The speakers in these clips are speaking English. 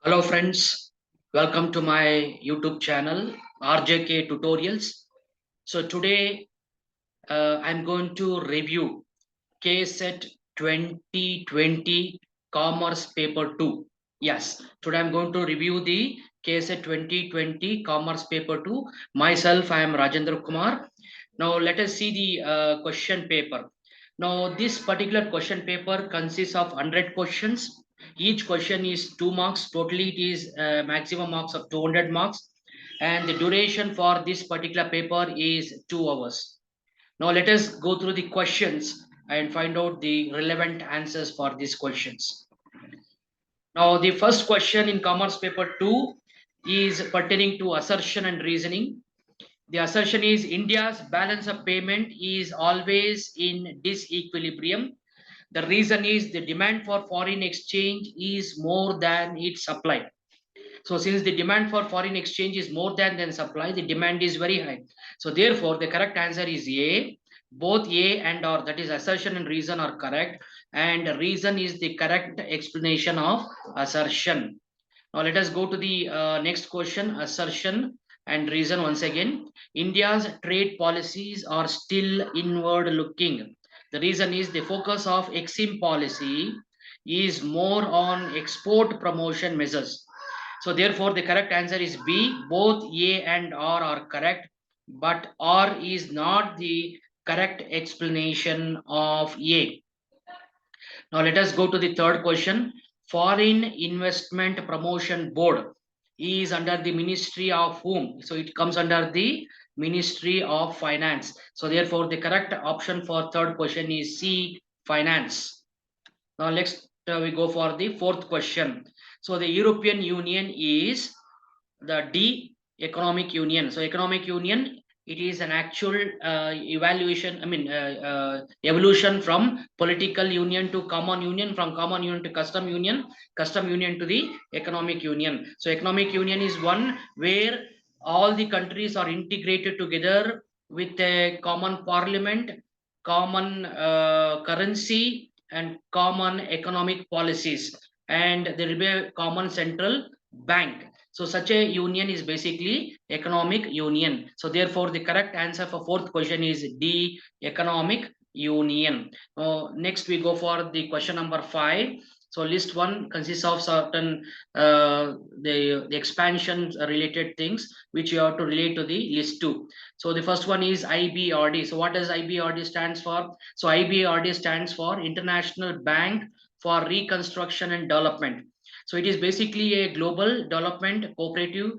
Hello friends, welcome to my YouTube channel RJK Tutorials. So today I'm going to review Kset 2020 Commerce Paper 2. Yes, today I'm going to review the Kset 2020 Commerce Paper 2. Myself, I am Rajendra Kumar. Now let us see the question paper. Now this particular question paper consists of 100 questions. Each question is 2 marks. Totally it is maximum marks of 200 marks. And the duration for this particular paper is 2 hours. Now let us go through the questions and find out the relevant answers for these questions. Now the first question in Commerce Paper 2 is pertaining to assertion and reasoning. The assertion is India's balance of payment is always in disequilibrium. The reason is the demand for foreign exchange is more than its supply. So since the demand for foreign exchange is more than supply, the demand is very high. So therefore, the correct answer is A. Both A and or, that is assertion and reason, are correct. And reason is the correct explanation of assertion. Now let us go to the next question, assertion and reason once again. India's trade policies are still inward looking. The reason is the focus of Exim policy is more on export promotion measures. So therefore, the correct answer is B. Both A and R are correct, but R is not the correct explanation of A. Now let us go to the third question. Foreign Investment Promotion Board is under the Ministry of whom? So it comes under the Ministry of Finance. So therefore, the correct option for third question is C, Finance. Now next we go for the fourth question. So the European Union is the D, economic union. So economic union, it is an actual evaluation, evolution from political union to common union, from common union to custom union to the economic union. So economic union is one where all the countries are integrated together with a common parliament, common currency, and common economic policies, and there will be a common central bank. So such a union is basically economic union. So therefore, the correct answer for fourth question is D, economic union. Next we go for the question number 5. So list 1 consists of certain the expansion related things which you have to relate to the list 2. So the first one is IBRD. So what does IBRD stands for? So IBRD stands for International Bank for Reconstruction and Development. So it is basically a global development cooperative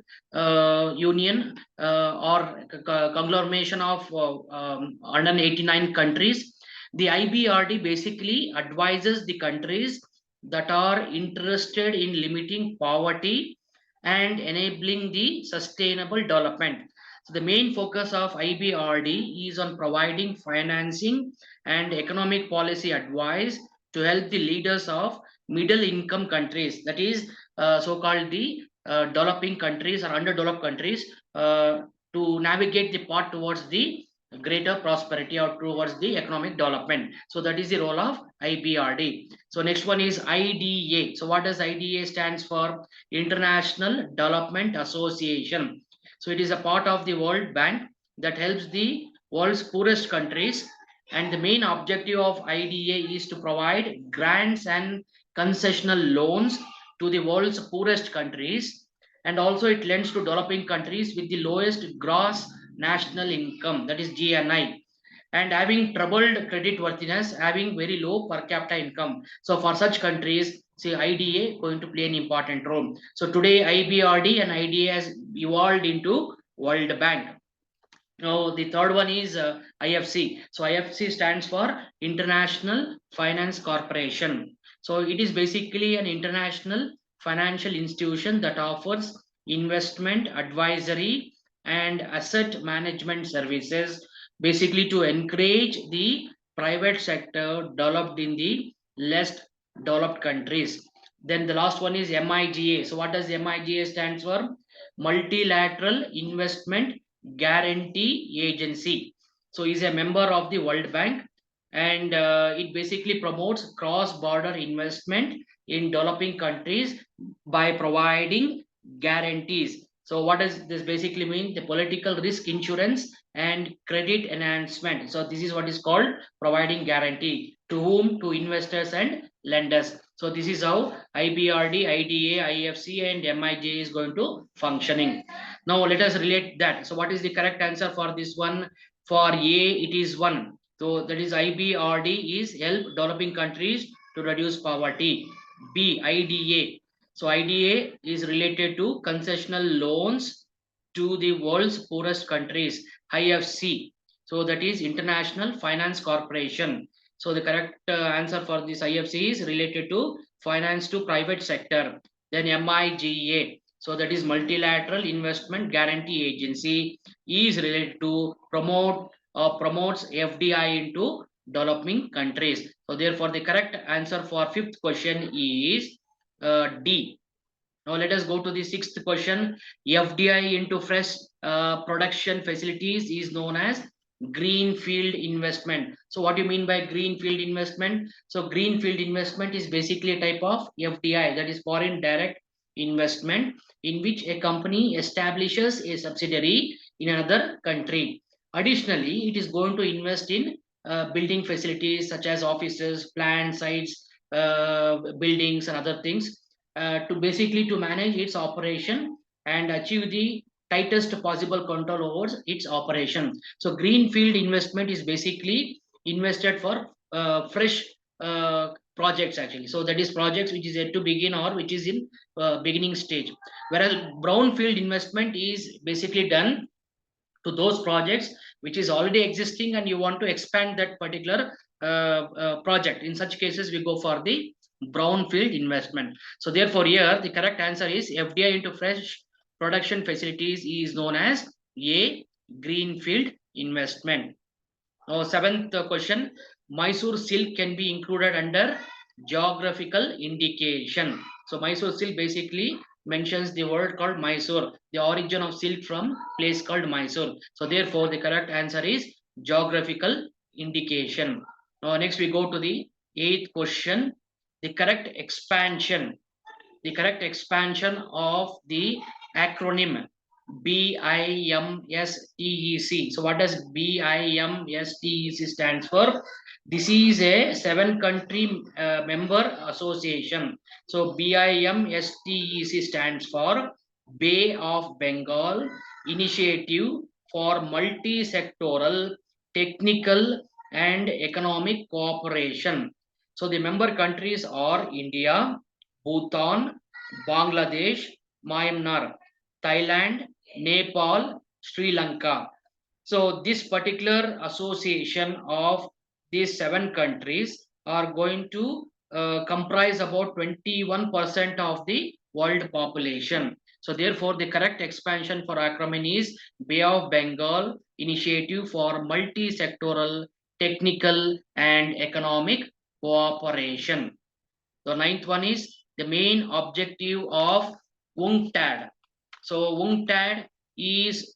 union or conglomeration of 189 countries. The IBRD basically advises the countries that are interested in limiting poverty and enabling the sustainable development. So the main focus of IBRD is on providing financing and economic policy advice to help the leaders of middle income countries, that is so-called the developing countries or underdeveloped countries, to navigate the path towards the greater prosperity or towards the economic development. So that is the role of IBRD. So next one is IDA. So what does IDA stands for? International Development Association. So it is a part of the World Bank that helps the world's poorest countries, and the main objective of IDA is to provide grants and concessional loans to the world's poorest countries, and also it lends to developing countries with the lowest gross national income, that is GNI, and having troubled credit worthiness, having very low per capita income. So for such countries, say IDA going to play an important role. So today IBRD and IDA has evolved into World Bank. Now the third one is IFC. So IFC stands for International Finance Corporation. So it is basically an international financial institution that offers investment advisory and asset management services, basically to encourage the private sector developed in the less developed countries. Then the last one is MIGA. So what does MIGA stands for? Multilateral Investment Guarantee Agency. So he's a member of the World Bank, and it basically promotes cross-border investment in developing countries by providing guarantees. So what does this basically mean? The political risk insurance and credit enhancement. So this is what is called providing guarantee. To whom? To investors and lenders. So this is how IBRD, IDA, IFC and MIJ is going to functioning. Now let us relate that. So what is the correct answer for this one? For A, it is 1. So that is IBRD is help developing countries to reduce poverty. B, IDA. So IDA is related to concessional loans to the world's poorest countries. IFC. So that is International Finance Corporation. So the correct answer for this IFC is related to finance to private sector. Then MIGA. So that is Multilateral Investment Guarantee Agency is related to promotes FDI into developing countries. So therefore the correct answer for fifth question is D. Now let us go to the sixth question. FDI into fresh production facilities is known as greenfield investment. So what do you mean by greenfield investment? So greenfield investment is basically a type of FDI, that is foreign direct investment, in which a company establishes a subsidiary in another country. Additionally, it is going to invest in building facilities such as offices, plant sites, buildings and other things to basically to manage its operation and achieve the tightest possible control over its operation. So greenfield investment is basically invested for fresh projects actually. So that is projects which is yet to begin or which is in beginning stage. Whereas brownfield investment is basically done to those projects which is already existing and you want to expand that particular project. In such cases we go for the brownfield investment. So therefore here the correct answer is FDI into fresh production facilities is known as a greenfield investment. Now, seventh question, Mysore silk can be included under geographical indication. So, Mysore silk basically mentions the word called Mysore, the origin of silk from place called Mysore. So, therefore, the correct answer is geographical indication. Now, next we go to the eighth question, the correct expansion of the acronym BIMSTEC. So what does BIMSTEC stands for? This is a 7-country member association. So BIMSTEC stands for Bay of Bengal Initiative for Multi-Sectoral, Technical and Economic Cooperation. So the member countries are India, Bhutan, Bangladesh, Myanmar, Thailand, Nepal, Sri Lanka. So this particular association of these 7 countries are going to comprise about 21% of the world population. So therefore the correct expansion for acronym is Bay of Bengal Initiative for Multi-Sectoral, Technical and Economic Cooperation. The ninth one is the main objective of UNCTAD. So UNCTAD is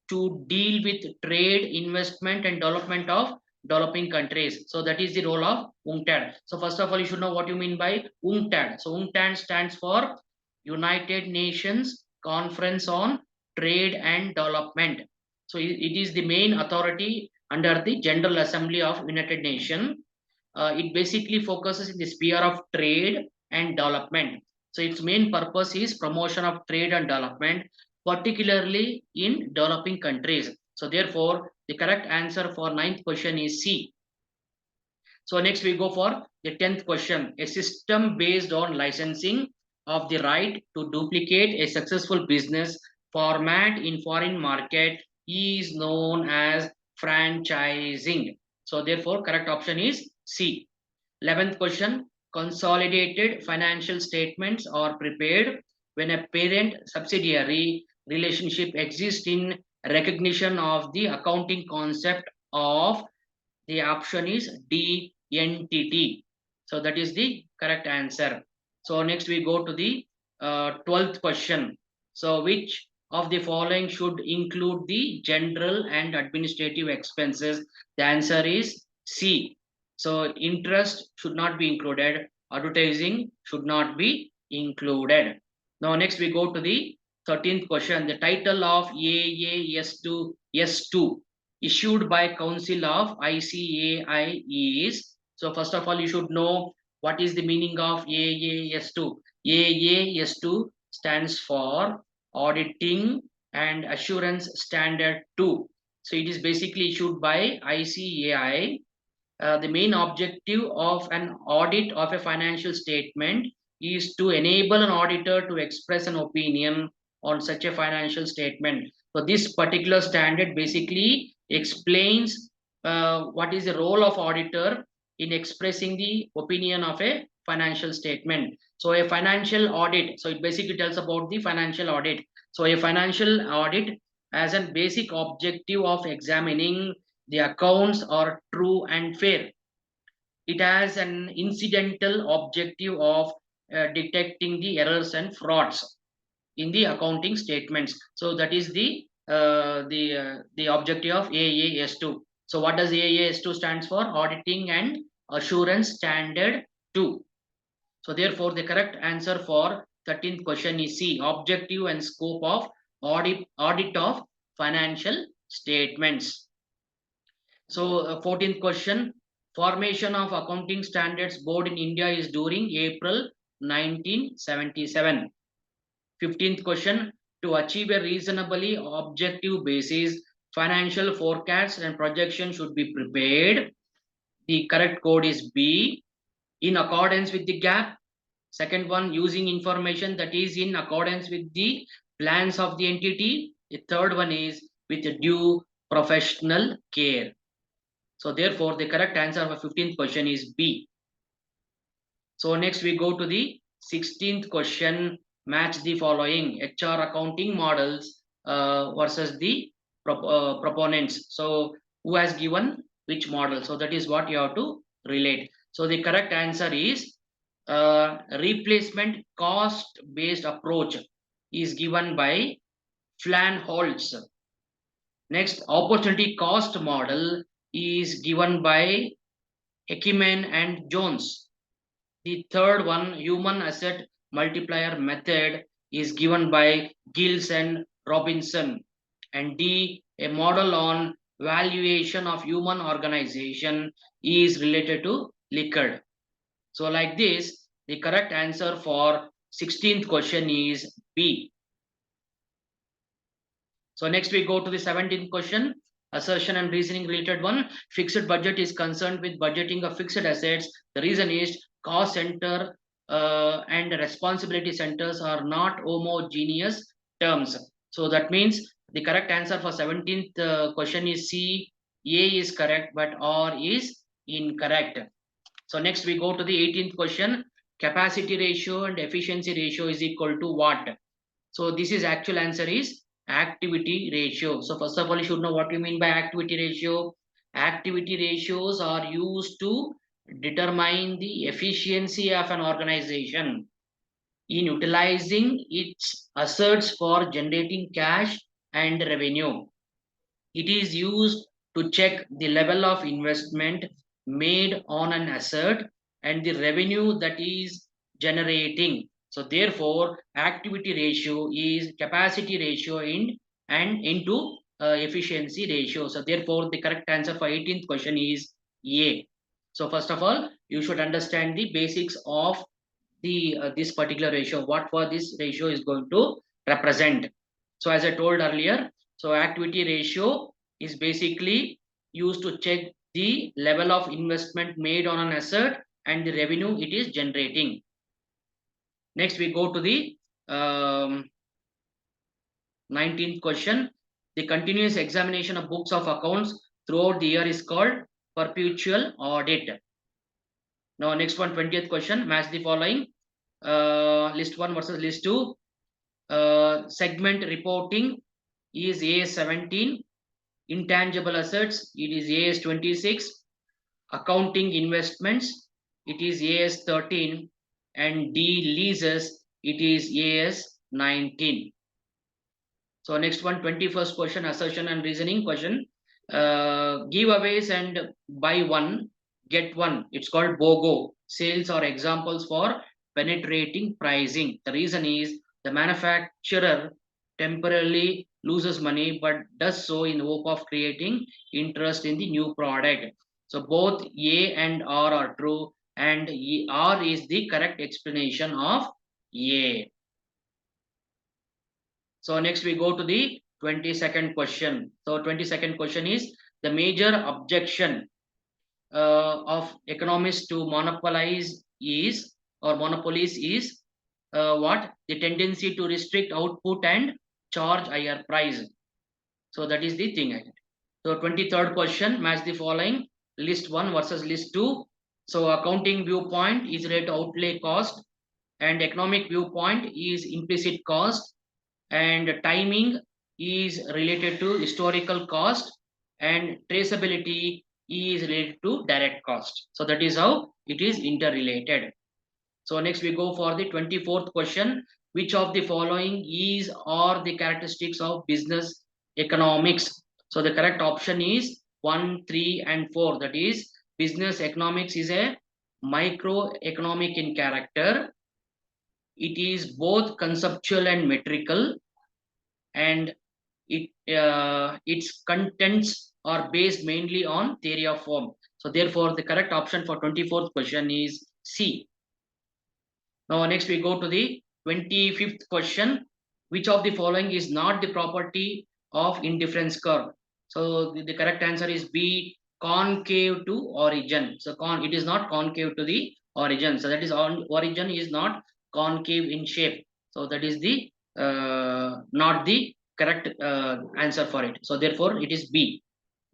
to deal with trade, investment and development of developing countries. So that is the role of UNCTAD. So first of all, you should know what you mean by UNCTAD. So UNCTAD stands for United Nations Conference on Trade and Development. So it is the main authority under the General Assembly of United Nations. It basically focuses in the sphere of trade and development. So its main purpose is promotion of trade and development, particularly in developing countries. So therefore, the correct answer for ninth question is C. So next we go for the 10th question. A system based on licensing of the right to duplicate a successful business format in foreign market is known as franchising. So therefore, correct option is C. 11th question, consolidated financial statements are prepared when a parent subsidiary relationship exists in recognition of the accounting concept of, the option is D, entity. So that is the correct answer. So next we go to the 12th question. So which of the following should include the general and administrative expenses? The answer is C. So interest should not be included. Advertising should not be included. Now next we go to the 13th question. The title of AAS2 S2 issued by Council of ICAI is. So first of all, you should know what is the meaning of AAS2. AAS2 stands for Auditing and Assurance Standard 2. So it is basically issued by ICAI. The main objective of an audit of a financial statement is to enable an auditor to express an opinion on such a financial statement. So this particular standard basically explains what is the role of auditor in expressing the opinion of a financial statement. So a financial audit, so it basically tells about the financial audit. So a financial audit has a basic objective of examining the accounts are true and fair. It has an incidental objective of detecting the errors and frauds in the accounting statements. So that is the objective of AAS2. So what does AAS2 stands for? Auditing and Assurance Standard 2. So therefore, the correct answer for 13th question is C. Objective and scope of audit of financial statements. So 14th question, formation of Accounting Standards Board in India is during April 1977. 15th question, to achieve a reasonably objective basis, financial forecasts and projections should be prepared. The correct code is B, in accordance with the gap. Second one, using information that is in accordance with the plans of the entity. The third one is with due professional care. So therefore, the correct answer for 15th question is B. So next we go to the 16th question. Match the following HR accounting models versus the proponents. So who has given which model? So that is what you have to relate. So the correct answer is replacement cost based approach is given by Flanholz. Next, opportunity cost model is given by Ekiman and Jones. The third one, human asset multiplier method, is given by Gills and Robinson. And D, a model on valuation of human organization is related to Likert. So like this, the correct answer for 16th question is B. So next we go to the 17th question, assertion and reasoning related one. Fixed budget is concerned with budgeting of fixed assets. The reason is cost center and responsibility centers are not homogeneous terms. So that means the correct answer for 17th question is C. A is correct, but R is incorrect. So next we go to the 18th question. Capacity ratio and efficiency ratio is equal to what? So this is actual answer is activity ratio. So first of all, you should know what you mean by activity ratio. Activity ratios are used to determine the efficiency of an organization in utilizing its assets for generating cash and revenue. It is used to check the level of investment made on an asset and the revenue that is generating. So therefore, activity ratio is capacity ratio and into efficiency ratio. So therefore, the correct answer for 18th question is A. So first of all, you should understand the basics of the this particular ratio, what for this ratio is going to represent. So as I told earlier, so activity ratio is basically used to check the level of investment made on an asset and the revenue it is generating. Next we go to the 19th question. The continuous examination of books of accounts throughout the year is called perpetual audit. Now next one, 20th question, match the following. List 1 versus list 2. Segment reporting is AS17. Intangible assets, it is AS26. Accounting investments, it is AS13. And D, leases, it is AS19. So next one, 21st question, assertion and reasoning question. Giveaways and buy one get one. It's called BOGO. Sales are examples for penetrating pricing. The reason is the manufacturer temporarily loses money but does so in hope of creating interest in the new product. So both A and R are true, and R is the correct explanation of A. So next we go to the 22nd question. So 22nd question is the major objection of economists to monopolize is or monopolies is what? The tendency to restrict output and charge higher price. So that is the thing. So 23rd question, match the following: list 1 versus list 2. So accounting viewpoint is rate outlay cost, and economic viewpoint is implicit cost, and timing is related to historical cost, and traceability is related to direct cost. So that is how it is interrelated. So next we go for the 24th question. Which of the following is or the characteristics of business economics? So the correct option is 1, 3 and 4. That is, business economics is a microeconomic in character. It is both conceptual and metrical, and its contents are based mainly on theory of form. So therefore the correct option for 24th question is C. Now next we go to the 25th question. Which of the following is not the property of indifference curve? So the correct answer is B, concave to origin. So it is not concave to the origin. So that is origin is not concave in shape. So that is the not the correct answer for it. So therefore it is B.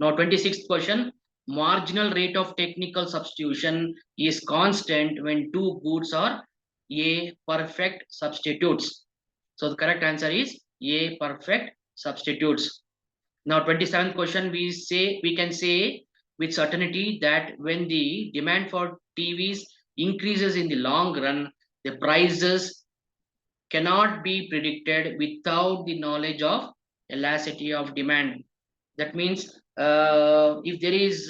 Now 26th question. Marginal rate of technical substitution is constant when two goods are A, perfect substitutes. So the correct answer is A, perfect substitutes. Now 27th question, we can say with certainty that when the demand for TVs increases in the long run, the prices cannot be predicted without the knowledge of elasticity of demand. That means if there is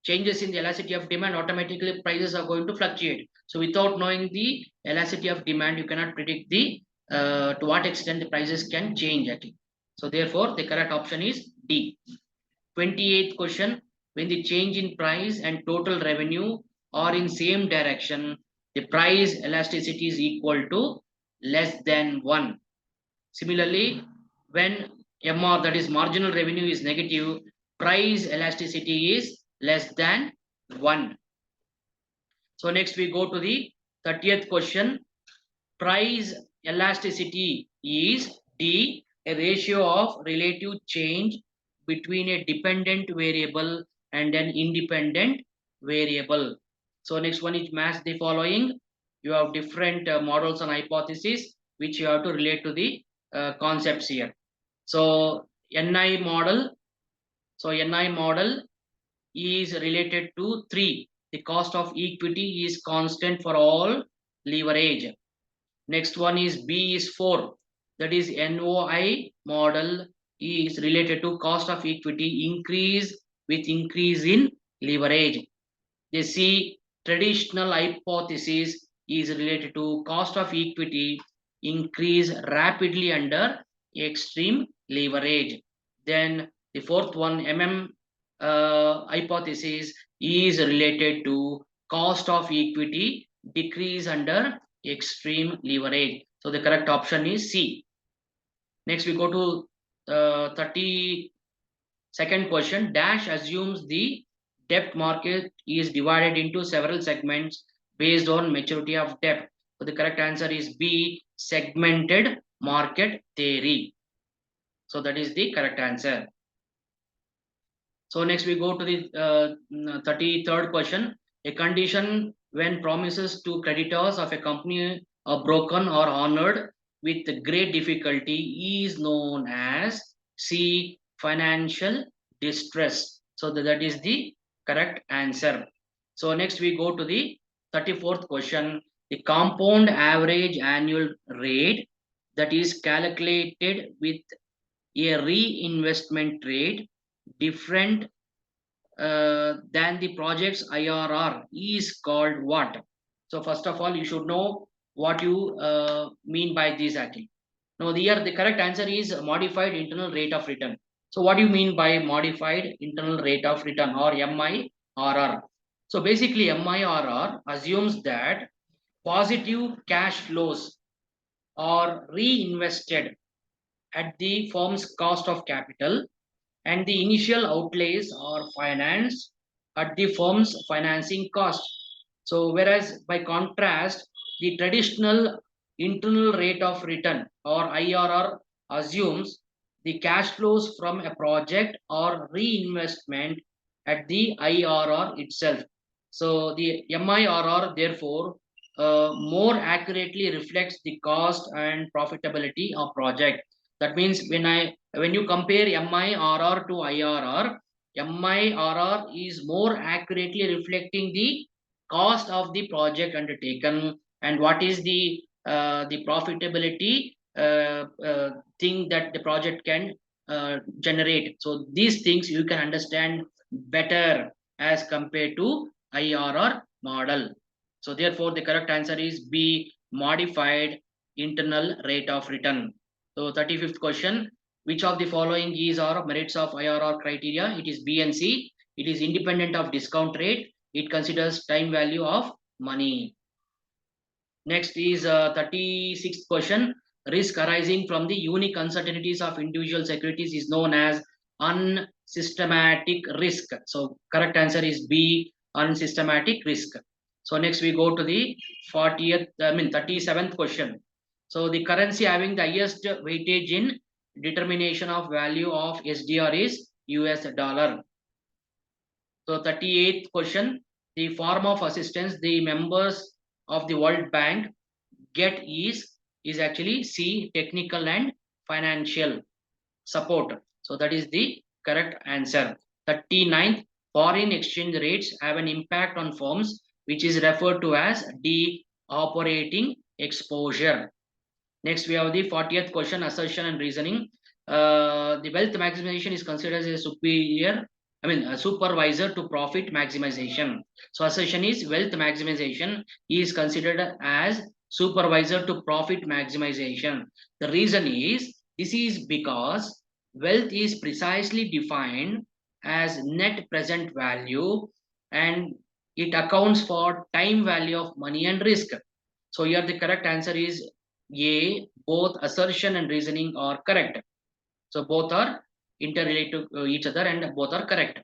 changes in the elasticity of demand, automatically prices are going to fluctuate. So without knowing the elasticity of demand, you cannot predict the to what extent the prices can change at it. So therefore the correct option is D. 28th question, when the change in price and total revenue are in same direction, the price elasticity is equal to less than 1. Similarly, when MR, that is marginal revenue, is negative, price elasticity is less than 1. So next we go to the 30th question. Price elasticity is D, a ratio of relative change between a dependent variable and an independent variable. So next one is match the following. You have different models and hypotheses which you have to relate to the concepts here. So NI model. So NI model is related to 3. The cost of equity is constant for all leverage. Next one is B is 4. That is NOI model is related to cost of equity increase with increase in leverage. They see traditional hypothesis is related to cost of equity increase rapidly under extreme leverage. Then the fourth one, hypothesis is related to cost of equity decrease under extreme leverage. So the correct option is C. Next we go to 32nd question. Dash assumes the debt market is divided into several segments based on maturity of debt. So the correct answer is B, segmented market theory. So that is the correct answer. So next we go to the 33rd question. A condition when promises to creditors of a company are broken or honored with great difficulty is known as C, financial distress. So that is the correct answer. So next we go to the 34th question. The compound average annual rate that is calculated with a reinvestment rate different than the project's IRR is called what? So first of all, you should know what you mean by this actually. Now here the correct answer is modified internal rate of return. So what do you mean by modified internal rate of return or MIRR? So basically MIRR assumes that positive cash flows are reinvested at the firm's cost of capital and the initial outlays are financed at the firm's financing cost. So, whereas by contrast, the traditional internal rate of return or IRR assumes the cash flows from a project or reinvestment at the IRR itself. So, the MIRR therefore more accurately reflects the cost and profitability of project. That means when you compare MIRR to IRR, MIRR is more accurately reflecting the cost of the project undertaken and what is the profitability thing that the project can generate. So these things you can understand better as compared to IRR model. So therefore the correct answer is B, modified internal rate of return. So 35th question, which of the following is or merits of IRR criteria? It is B and C. It is independent of discount rate. It considers time value of money. Next is 36th question. Risk arising from the unique uncertainties of individual securities is known as unsystematic risk. So correct answer is B, unsystematic risk. So next we go to the 37th question. So the currency having the highest weightage in determination of value of SDR is US dollar. So 38th question, the form of assistance the members of the World Bank get is actually C, technical and financial support. So that is the correct answer. 39th, foreign exchange rates have an impact on firms which is referred to as D, operating exposure. Next, we have the 40th question, assertion and reasoning. The wealth maximization is considered as a a supervisor to profit maximization. So assertion is wealth maximization is considered as supervisor to profit maximization. The reason is this is because wealth is precisely defined as net present value and it accounts for time value of money and risk. So here the correct answer is A, both assertion and reasoning are correct. So both are interrelated to each other and both are correct.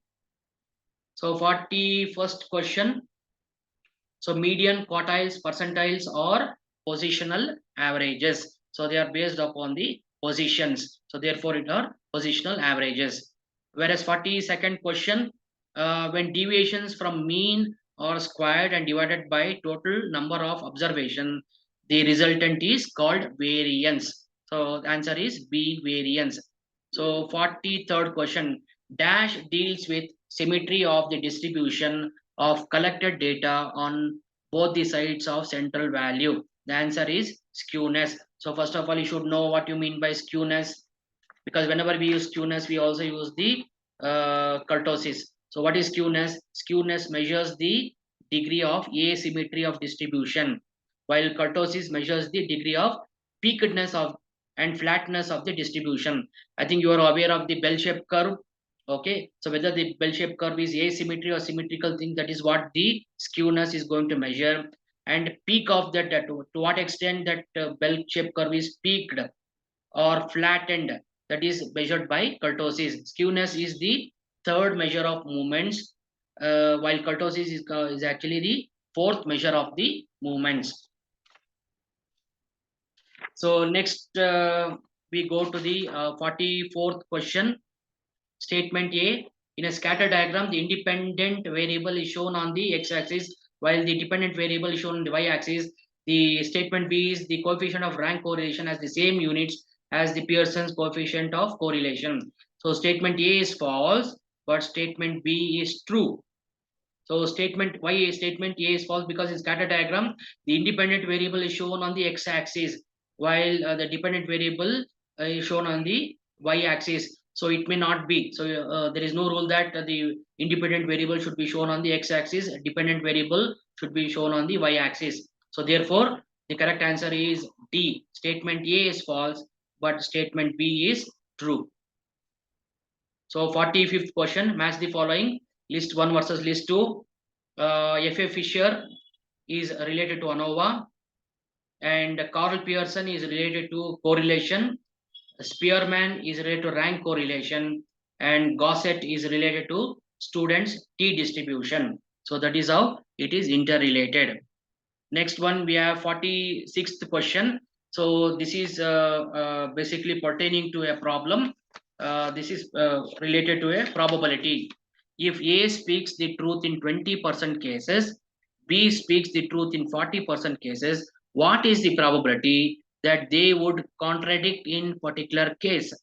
So 41st question. So median, quartiles, percentiles or positional averages. So they are based upon the positions. So therefore it are positional averages. Whereas 42nd question, when deviations from mean are squared and divided by total number of observation, the resultant is called variance. So the answer is B, variance. So 43rd question, dash deals with symmetry of the distribution of collected data on both the sides of central value. The answer is skewness. So first of all, you should know what you mean by skewness, because whenever we use skewness, we also use the kurtosis. So what is skewness? Skewness measures the degree of asymmetry of distribution, while kurtosis measures the degree of peakedness of and flatness of the distribution. I think you are aware of the bell-shaped curve. Okay, so whether the bell-shaped curve is asymmetry or symmetrical thing, that is what the skewness is going to measure. And peak of that, to what extent that bell-shaped curve is peaked or flattened, that is measured by kurtosis. Skewness is the third measure of movements, while kurtosis is actually the fourth measure of the movements. So next we go to the 44th question. Statement A, in a scatter diagram, the independent variable is shown on the x-axis while the dependent variable is shown on the y-axis. The statement B is the coefficient of rank correlation has the same units as the Pearson's coefficient of correlation. So statement A is false, but statement B is true. So statement A is false because in scatter diagram, the independent variable is shown on the x-axis while the dependent variable is shown on the y-axis. So it may not be. So there is no rule that the independent variable should be shown on the x-axis, dependent variable should be shown on the y-axis. So therefore, the correct answer is D. Statement A is false, but statement B is true. So 45th question, match the following. List 1 versus list 2. F.A. Fisher is related to ANOVA, and Carl Pearson is related to correlation. Spearman is related to rank correlation, and Gossett is related to students T distribution. So that is how it is interrelated. Next one, we have 46th question. So this is basically pertaining to a problem. This is related to a probability. If A speaks the truth in 20% cases, B speaks the truth in 40% cases, what is the probability that they would contradict in particular case?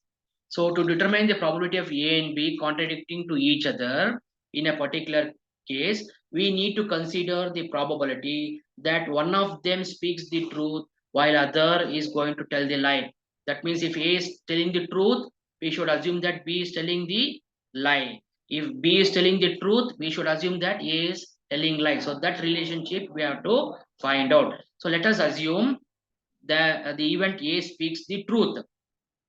So to determine the probability of A and B contradicting to each other in a particular case, we need to consider the probability that one of them speaks the truth while other is going to tell the lie. That means if A is telling the truth, we should assume that B is telling the lie. If B is telling the truth, we should assume that A is telling lie. So that relationship we have to find out. So let us assume that the event A speaks the truth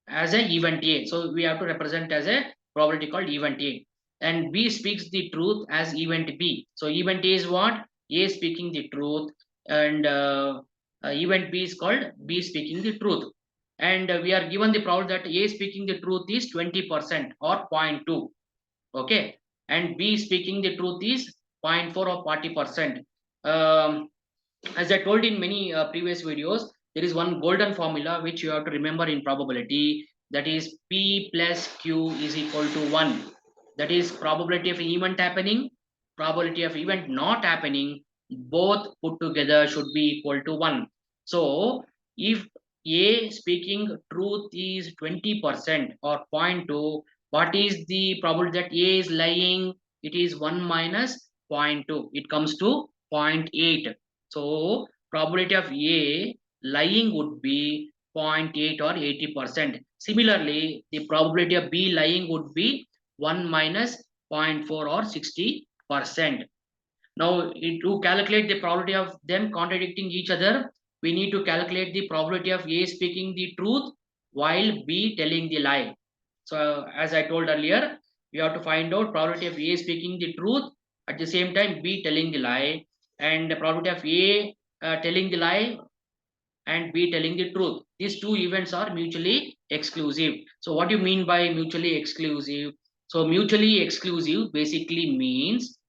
as a event A. So we have to represent as a probability called event A. And B speaks the truth as event B. So event A is what? A speaking the truth, and event B is called B speaking the truth. And we are given the probability that A speaking the truth is 20% or zero point 0.2. Okay. And B speaking the truth is 0.4 or 40%. As I told in many previous videos, there is one golden formula which you have to remember in probability, that is P plus Q is equal to 1. That is probability of event happening, probability of event not happening, both put together should be equal to 1. So if A speaking truth is 20% or zero point 0.2, what is the probability that A is lying? It is 1 minus 0 0.2. It comes to 0 0.8. So probability of A lying would be 0.8 or 80%. Similarly, the probability of B lying would be 1 minus 0.4 or 60%. Now, to calculate the probability of them contradicting each other, we need to calculate the probability of A speaking the truth while B telling the lie. So, as I told earlier, you have to find out probability of A speaking the truth, at the same time B telling the lie, and the probability of A telling the lie and B telling the truth. These two events are mutually exclusive. So what do you mean by mutually exclusive? So mutually exclusive basically means,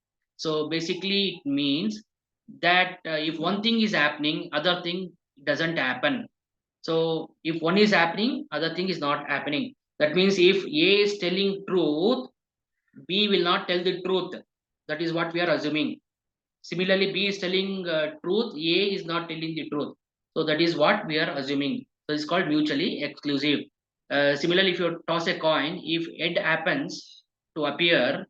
it means that if one thing is happening, other thing doesn't happen. So if one is happening, other thing is not happening. That means if A is telling truth, B will not tell the truth. That is what we are assuming. Similarly, B is telling truth, A is not telling the truth. So that is what we are assuming. So it's called mutually exclusive. Similarly, if you toss a coin, if head happens to appear,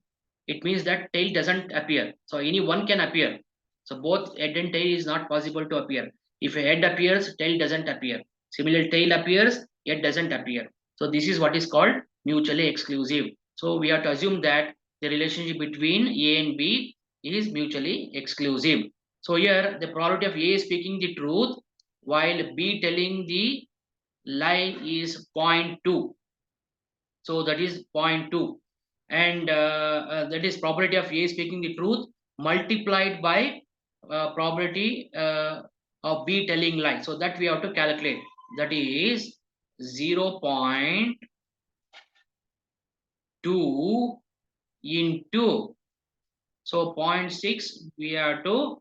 it means that tail doesn't appear. So any one can appear. So both head and tail is not possible to appear. If a head appears, tail doesn't appear. Similarly, tail appears, head doesn't appear. So this is what is called mutually exclusive. So we have to assume that the relationship between A and B is mutually exclusive. So here the probability of A speaking the truth while B telling the lie is 0 0.2. So that is 0 0.2, and that is probability of A speaking the truth multiplied by probability of B telling lie. So that we have to calculate. That is 0.2 into, so 0.6 we have to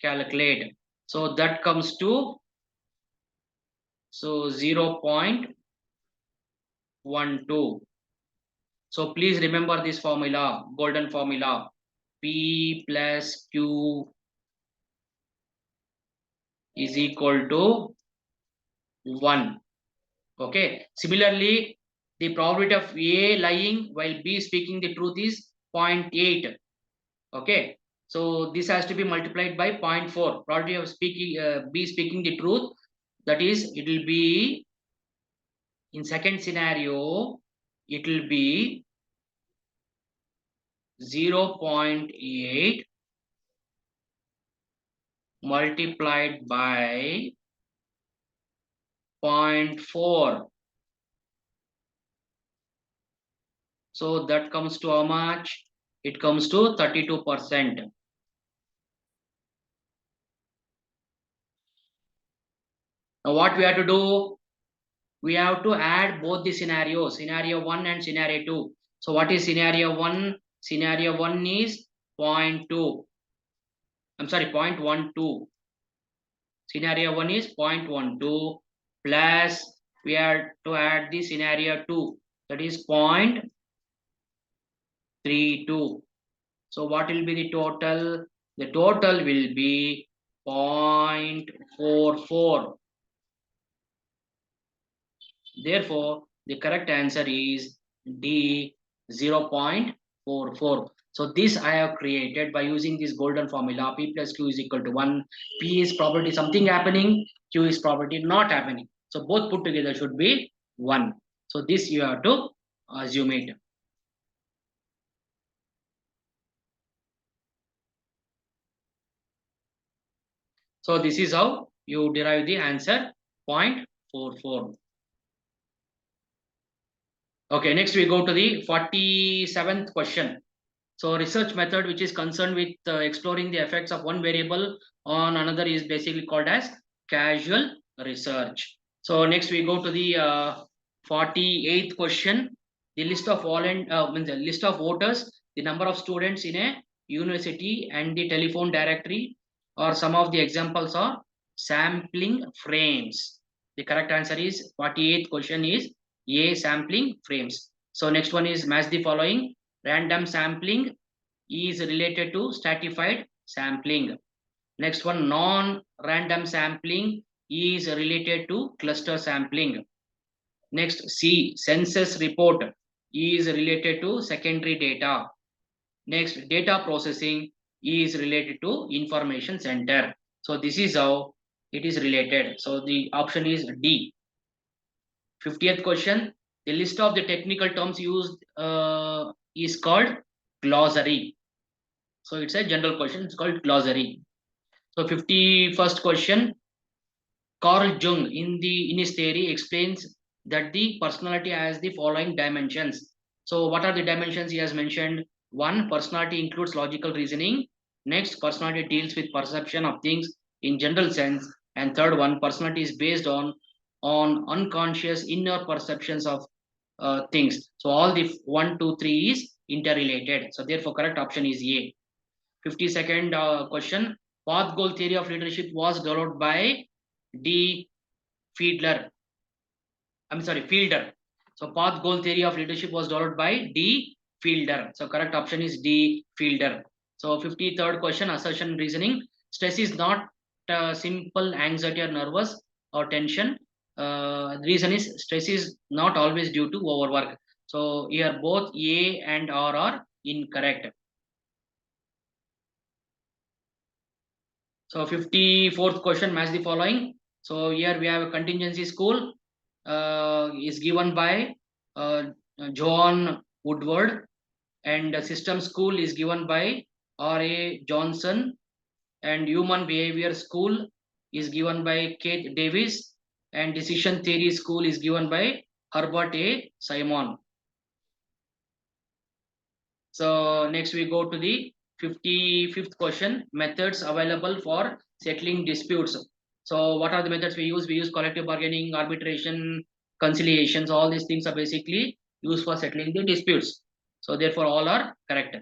calculate. So that comes to, so 0.12. So please remember this formula, golden formula. P plus Q is equal to 1. Okay. Similarly, the probability of A lying while B speaking the truth is 0.8. Okay. So this has to be multiplied by 0.4. Probability of B speaking the truth, that is, it will be In second scenario, it will be 0.8 multiplied by 0.4. So that comes to how much? It comes to 32%. Now what we have to do? We have to add both the scenarios, scenario 1 and scenario 2. So what is scenario 1? Scenario 1 is 0.2. I'm sorry, 0.12. Scenario 1 is 0.12 plus we have to add the scenario 2, that is 0.32. So what will be the total? The total will be 0.44. Therefore, the correct answer is D, 0.44. So this I have created by using this golden formula. P plus Q is equal to 1. P is probability something happening. Q is probability not happening. So both put together should be 1. So this you have to assume it. So this is how you derive the answer 0.44. Okay, next we go to the 47th question. So research method which is concerned with exploring the effects of one variable on another is basically called as casual research. So next we go to the 48th question. The list of means the list of voters, the number of students in a university and the telephone directory or some of the examples are sampling frames. The correct answer is 48th question is A, sampling frames. So next one is match the following. Random sampling is related to stratified sampling. Next one, non-random sampling is related to cluster sampling. Next, C, census report is related to secondary data. Next, data processing is related to information center. So this is how it is related. So the option is D. 50th question, the list of the technical terms used is called glossary. So it's a general question, it's called glossary. So 51st question, Carl Jung in his theory explains that the personality has the following dimensions. So what are the dimensions he has mentioned? One, personality includes logical reasoning. Next, personality deals with perception of things in general sense. And third one, personality is based on unconscious inner perceptions of things. So all the 1, 2, 3 is interrelated. So therefore, correct option is A. 52nd question. Path goal theory of leadership was developed by D. Fiedler. I'm sorry, Fielder. So path goal theory of leadership was developed by D. Fielder. So correct option is D. Fielder. So 53rd question, assertion reasoning. Stress is not simple anxiety or nervous or tension. Reason is stress is not always due to overwork. So here both A and R are incorrect. So 54th question, match the following. So here we have a contingency school is given by John Woodward, and system school is given by R.A. Johnson, and human behavior school is given by Kate Davis, and decision theory school is given by Herbert A. Simon. So next we go to the 55th question, methods available for settling disputes. So what are the methods we use? We use collective bargaining, arbitration, conciliations. All these things are basically used for settling the disputes. So therefore all are correct.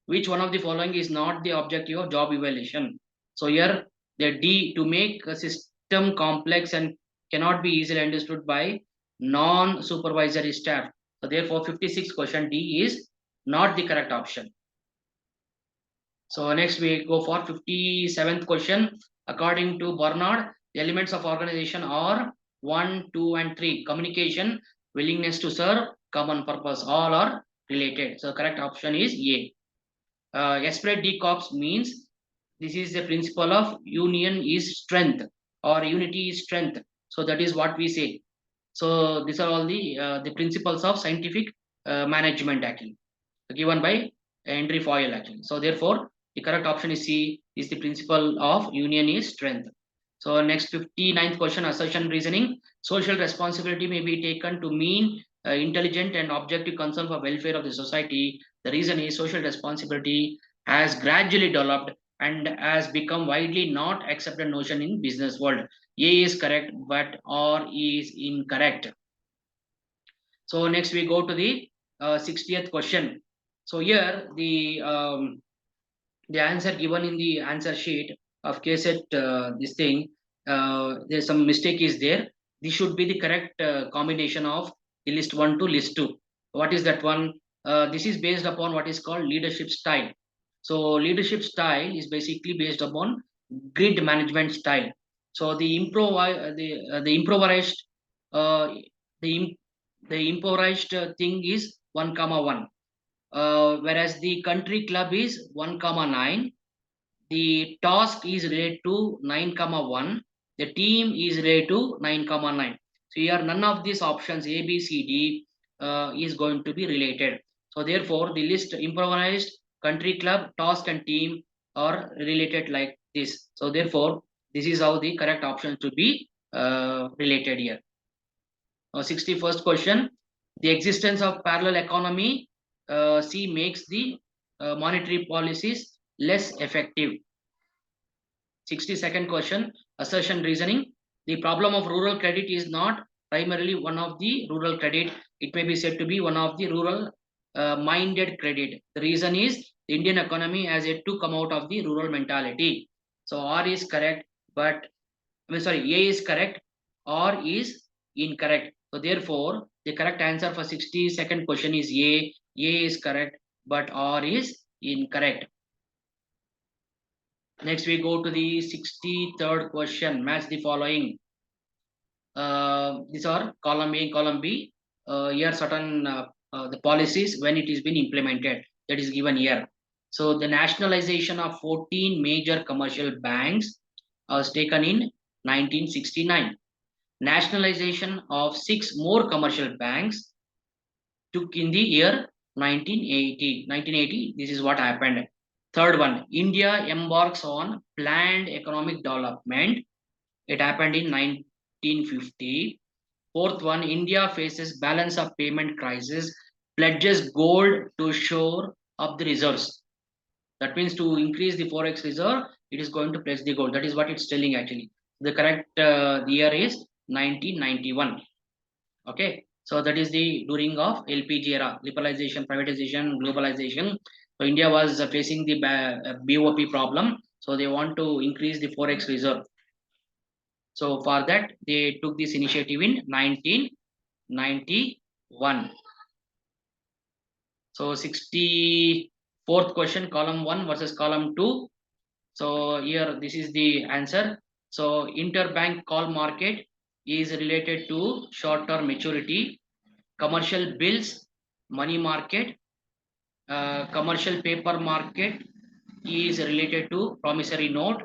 Which one of the following is not the objective of job evaluation? So here the D, to make a system complex and cannot be easily understood by non-supervisory staff. So therefore 56th question D is not the correct option. So next we go for 57th question. According to Bernard, the elements of organization are 1, 2 and 3. Communication, willingness to serve, common purpose, all are related. So correct option is A. Esprit de corps means this is the principle of union is strength or unity is strength. So that is what we say. So these are all the principles of scientific management actually given by Henry Foyle actually. So therefore, the correct option is C, is the principle of union is strength. So next 59th question, assertion reasoning. Social responsibility may be taken to mean intelligent and objective concern for welfare of the society. The reason is social responsibility has gradually developed and has become widely not accepted notion in business world. A is correct, but R is incorrect. So next we go to the 60th question. So here the answer given in the answer sheet of Kset, this thing, there's some mistake is there. This should be the correct combination of the list 1 to list 2. What is that one? This is based upon what is called leadership style. So leadership style is basically based upon grid management style. So the improvised uh, the im- the improvised thing is 1 comma 1, whereas the country club is 1 comma 9. The task is related to 9 comma 1. The team is related to 9 comma 9. So here none of these options A, B, C, D is going to be related. So therefore the list improvised, country club, task and team are related like this. So therefore this is how the correct option should be related here. 61st question, the existence of parallel economy, C, makes the monetary policies less effective. 62nd question, assertion reasoning. The problem of rural credit is not primarily one of the rural credit. It may be said to be one of the rural minded credit. The reason is the Indian economy has yet to come out of the rural mentality. So R is correct, but I mean, sorry, A is correct, R is incorrect. So therefore, the correct answer for 62nd question is A. A is correct, but R is incorrect. Next, we go to the 63rd question. Match the following. These are column A and column B. Here, certain the policies when it is been implemented, that is given here. So, the nationalization of 14 major commercial banks was taken in 1969. Nationalization of 6 more commercial banks took in the year 1980. 1980, this is what happened. Third one, India embarks on planned economic development. It happened in 1950. Fourth one, India faces balance of payment crisis, pledges gold to shore up the reserves. That means to increase the forex reserve, it is going to pledge the gold. That is what it's telling actually. The correct year is 1991. Okay, so that is the during of LPG era, liberalization, privatization, globalization. So India was facing the BOP problem, so they want to increase the forex reserve. So for that, they took this initiative in 1991. So 64th question, column 1 versus column 2. So here this is the answer. So interbank call market is related to short-term maturity, commercial bills, money market, commercial paper market is related to promissory note,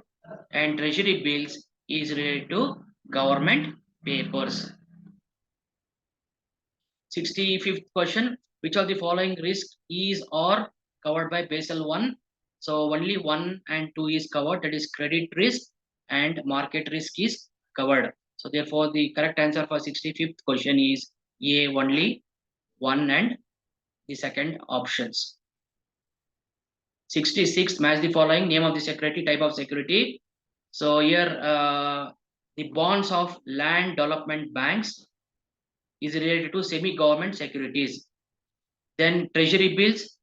and treasury bills is related to government papers. 65th question, which of the following risk is or covered by Basel 1? So only 1 and 2 is covered, that is credit risk and market risk is covered. So therefore the correct answer for 65th question is A, only 1 and the second options. 66, match the following, name of the security, type of security. So here the bonds of land development banks is related to semi-government securities. Then treasury bills,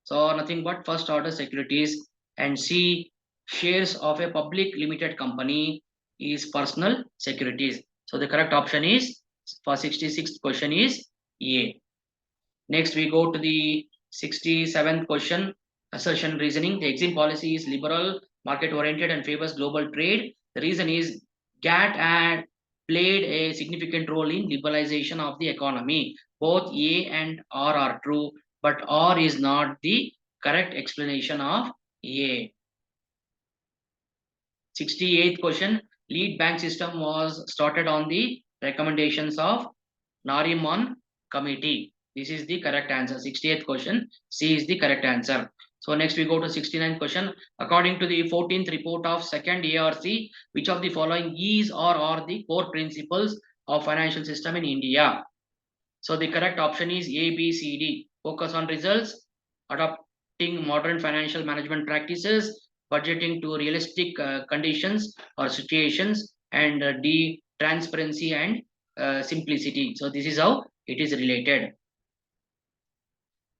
so nothing but first order securities. And C, shares of a public limited company is personal securities. So the correct option is for 66th question is A. Next, we go to the 67th question, assertion reasoning. The exim policy is liberal, market oriented, and favors global trade. The reason is GATT had played a significant role in liberalization of the economy. Both A and R are true, but R is not the correct explanation of A. 68th question, lead bank system was started on the recommendations of Nariman Committee. This is the correct answer. 68th question. C is the correct answer. So next we go to 69th question. According to the 14th report of second ARC, which of the following is or are the core principles of financial system in India? So the correct option is A, B, C, D. Focus on results, adopting modern financial management practices, budgeting to realistic conditions or situations, and D, transparency and simplicity. So this is how it is related.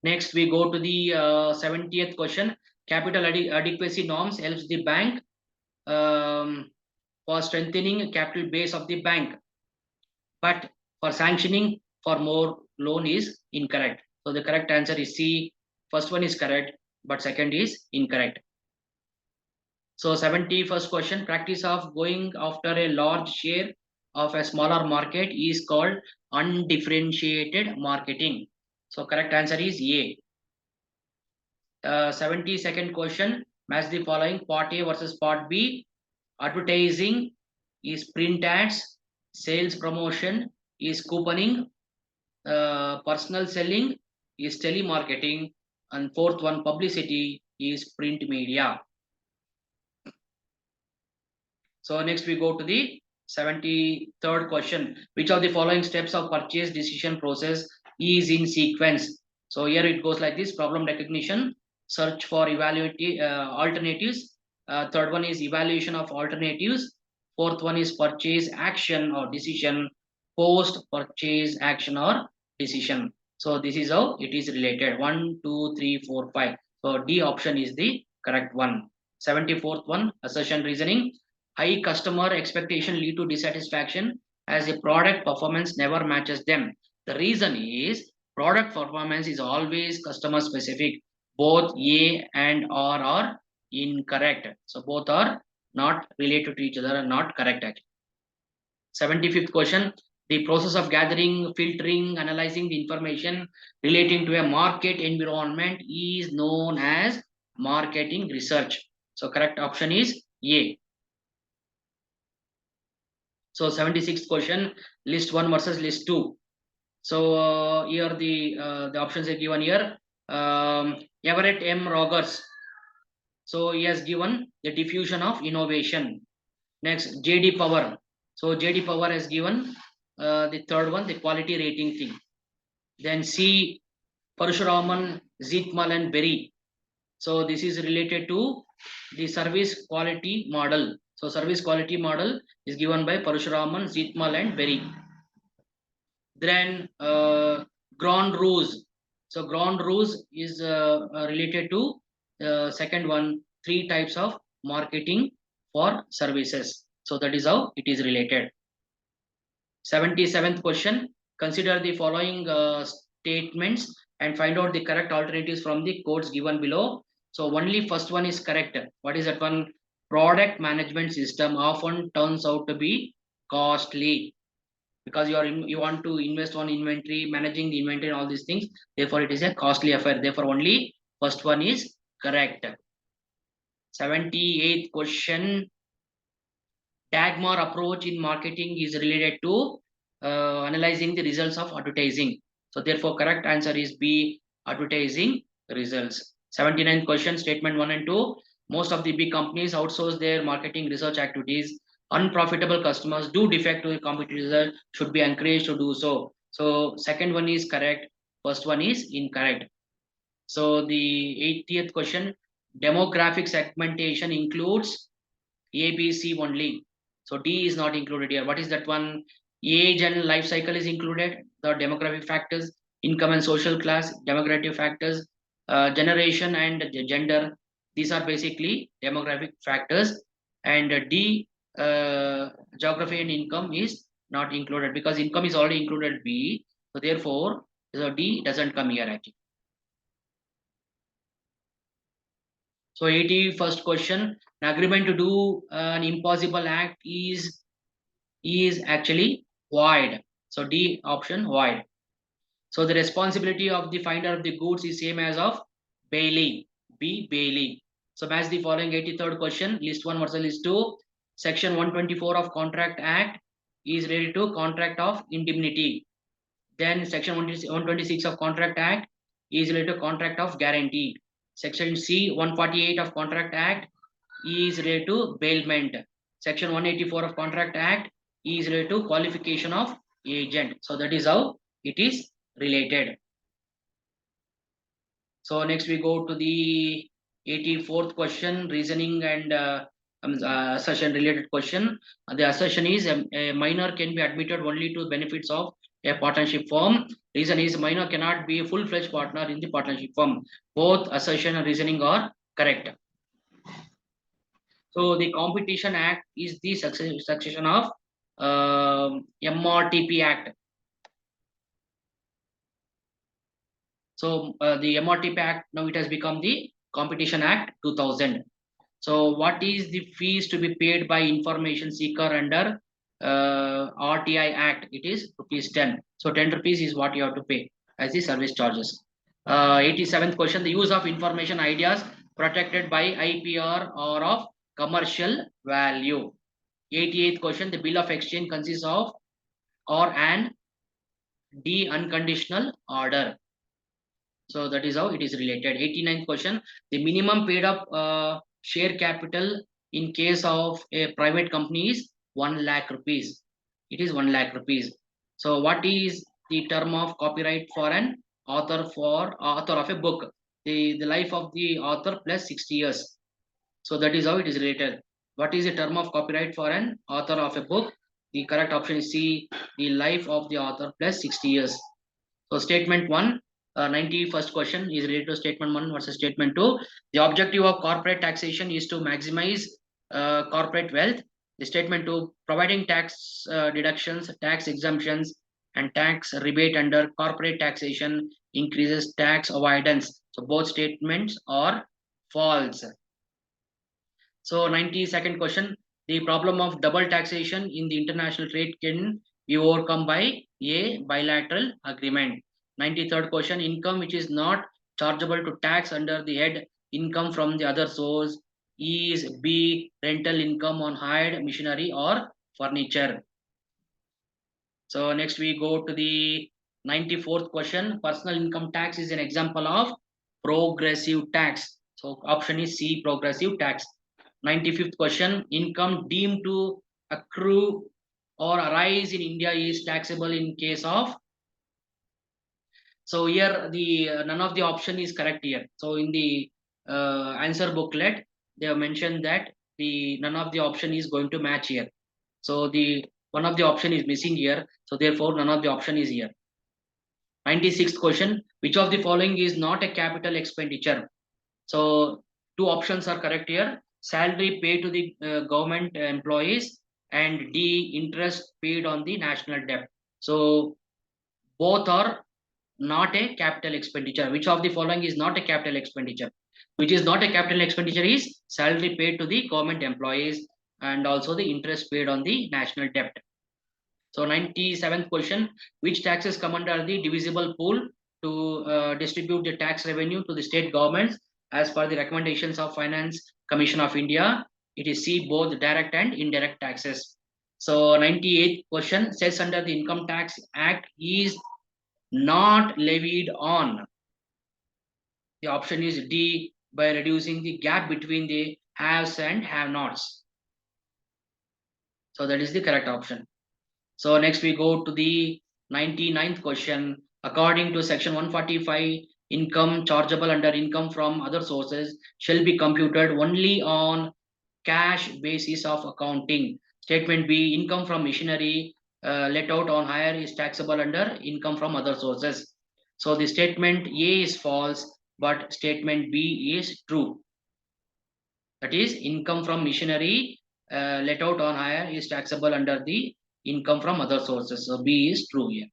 Next, we go to the 70th question. Capital adequacy norms helps the bank for strengthening capital base of the bank, but for sanctioning for more loan is incorrect. So the correct answer is C. First one is correct, but second is incorrect. So 71st question, practice of going after a large share of a smaller market is called undifferentiated marketing. So correct answer is A. 72nd question, match the following: part A versus part B. Advertising is print ads, sales promotion is couponing, personal selling is telemarketing, and fourth one, publicity, is print media. So next we go to the 73rd question. Which of the following steps of purchase decision process is in sequence? So here it goes like this: problem recognition, search for evaluate alternatives. Third one is evaluation of alternatives. Fourth one is purchase action or decision, post purchase action or decision. So this is how it is related. 1, 2, 3, 4, 5. So D option is the correct one. 74th one, assertion reasoning. High customer expectation lead to dissatisfaction as a product performance never matches them. The reason is product performance is always customer specific. Both A and R are incorrect. So both are not related to each other and not correct actually. 75th question. The process of gathering, filtering, analyzing the information relating to a market environment is known as marketing research. So correct option is A. So 76th question, list 1 versus list 2. So here the options are given here. Everett M. Rogers. So he has given the diffusion of innovation. Next, JD Power. So JD Power has given the third one, the quality rating thing. Then C. Parashuraman, Zitmal and Berry. So this is related to the service quality model. So service quality model is given by Parashuraman, Zitmal and Berry. Then Grand Ruse. So Grand Ruse is related to second one, 3 types of marketing for services. So that is how it is related. 77th question, consider the following statements and find out the correct alternatives from the codes given below. So only first one is correct. What is that one? Product management system often turns out to be costly because you want to invest on inventory, managing the inventory and all these things. Therefore it is a costly affair. Therefore only first one is correct. 78th question, Dagmar approach in marketing is related to analyzing the results of advertising. So therefore correct answer is B, advertising results. 79th question, statement 1 and 2. Most of the big companies outsource their marketing research activities. Unprofitable customers do defect to the competitors should be encouraged to do so. So second one is correct. First one is incorrect. So the 80th question, demographic segmentation includes A, B, C only. So D is not included here. What is that one? Age and life cycle is included. The demographic factors, income and social class, demographic factors, generation and gender. These are basically demographic factors. And D, geography and income is not included because income is already included B. So therefore, so D doesn't come here actually. So 81st question, an agreement to do an impossible act is actually void. So D option void. So the responsibility of the finder of the goods is same as of Bailey. B Bailey. So match the following 83rd question, list 1 versus list 2. Section 124 of Contract Act is related to contract of indemnity. Then section 126 of Contract Act is related to contract of guarantee. Section C 148 of Contract Act is related to bailment. Section 184 of Contract Act is related to qualification of agent. So that is how it is related. So next we go to the 84th question, reasoning and assertion related question. The assertion is a minor can be admitted only to benefits of a partnership firm. Reason is minor cannot be a full-fledged partner in the partnership firm. Both assertion and reasoning are correct. So the Competition Act is the succession of MRTP Act. So the MRTP Act, now it has become the Competition Act 2000. So what is the fees to be paid by information seeker under RTI Act? It is rupees 10. So 10 rupees is what you have to pay as the service charges. 87th question, the use of information ideas protected by IPR or of commercial value. 88th question, the bill of exchange consists of or an D unconditional order. So that is how it is related. 89th question, the minimum paid up share capital in case of a private company is 1 lakh rupees. It is 1 lakh rupees. So what is the term of copyright for an author of a book? The life of the author plus 60 years. So that is how it is related. What is the term of copyright for an author of a book? The correct option is C, the life of the author plus 60 years. So statement 1, 91st question is related to statement 1 versus statement 2. The objective of corporate taxation is to maximize corporate wealth. The statement 2, providing tax deductions, tax exemptions, and tax rebate under corporate taxation increases tax avoidance. So both statements are false. So 92nd question, the problem of double taxation in the international trade can be overcome by a bilateral agreement. 93rd question, income which is not chargeable to tax under the head income from the other source is B, rental income on hired machinery or furniture. So next we go to the 94th question, personal income tax is an example of progressive tax. So option is C, progressive tax. 95th question, income deemed to accrue or arise in India is taxable in case of. So here the none of the option is correct here. So in the answer booklet, they have mentioned that the none of the option is going to match here. So the one of the option is missing here. So therefore none of the option is here. 96th question, which of the following is not a capital expenditure? So two options are correct here. Salary paid to the government employees and D, interest paid on the national debt. So both are not a capital expenditure. Which of the following is not a capital expenditure? Which is not a capital expenditure is salary paid to the government employees and also the interest paid on the national debt. So 97th question, which taxes come under the divisible pool to distribute the tax revenue to the state governments as per the recommendations of Finance Commission of India? It is C, both direct and indirect taxes. So 98th question, says under the Income Tax Act is not levied on. The option is D, by reducing the gap between the haves and have-nots. So that is the correct option. So next we go to the 99th question. According to section 145, income chargeable under income from other sources shall be computed only on cash basis of accounting. Statement B, income from machinery let out on hire is taxable under income from other sources. So the statement A is false, but statement B is true. That is, income from machinery let out on hire is taxable under the income from other sources. So B is true here.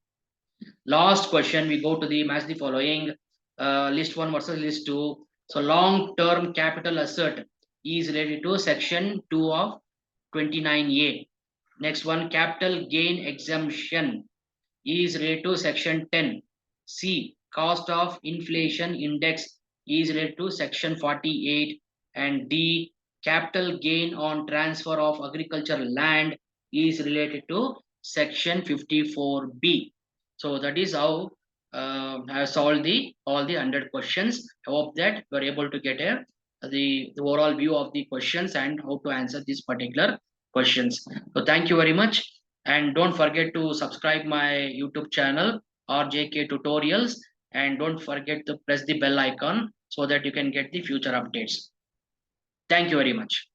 Last question, we go to the match the following list 1 versus list 2. So long term capital asset is related to section 2 of 29A. Next one, capital gain exemption is related to section 10. C, cost of inflation index is related to section 48. And D, capital gain on transfer of agricultural land is related to section 54B. So that is how I have solved the all the 100 questions. I hope that you are able to get the overall view of the questions and how to answer these particular questions. So thank you very much, and don't forget to subscribe my YouTube channel RJK Tutorials, and don't forget to press the bell icon so that you can get the future updates. Thank you very much.